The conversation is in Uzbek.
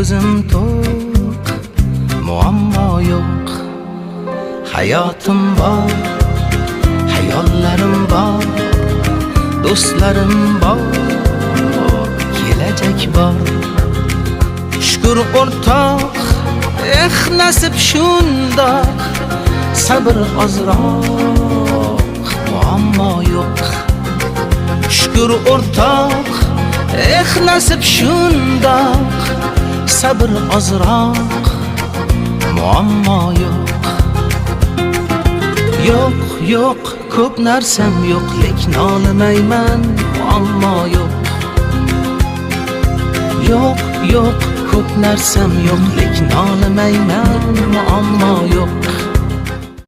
ko'zim to'q, muammo yo'q. Hayotim bor, hayollarim bor, do'stlarim bor, kelajak bor. Shukr o'rtoq, nasib shundoq, sabr ozroq, muammo yo'q. Shukr o'rtoq, nasib shundoq, sabr ozroq, muammo yo'q. Yo'q, yo'q, ko'p narsam yo'q, lekin olmayman, muammo yo'q. Yo'q, yo'q, ko'p narsam yo'q, lekin olmayman, muammo yo'q.